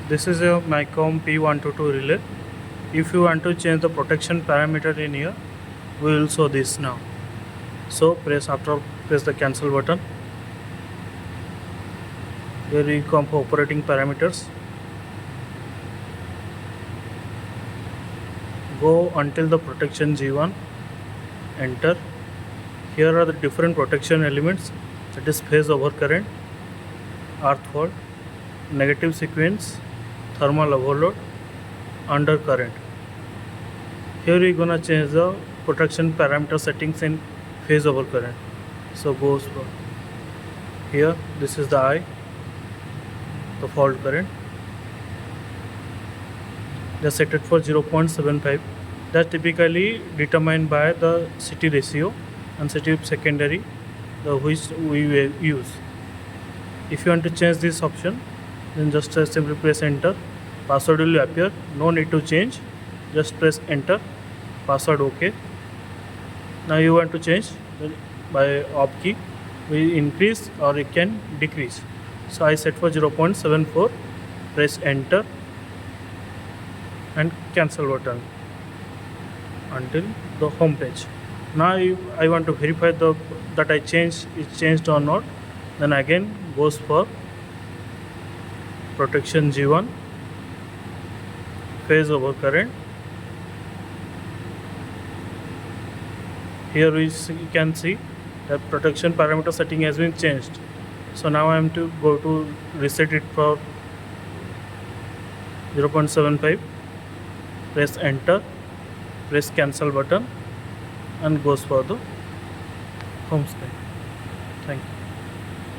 This is a MiCOM P122 relay. If you want to change the protection parameter in here, we will show this now. So press the cancel button. Here we come for operating parameters. Go until the protection G1. Enter. Here are the different protection elements, that is phase over current, earth fault, negative sequence, thermal overload, under current. Here we gonna change the protection parameter settings in phase over current. So goes for here, this is the I, the fault current. Just set it for 0.75. That's typically determined by the CT ratio and CT secondary, which we use. If you want to change this option, then just simply press enter. Password will appear. No need to change. Just press enter. Password OK. Now you want to change, then by op key we increase or it can decrease. So I set for 0.74. Press enter and cancel button until the home page. Now if I want to verify that I changed is changed or not, then again goes for protection G1, phase over current. Here we can see that protection parameter setting has been changed. So now I am to go to reset it for 0.75. Press enter, press cancel button and goes for the home screen.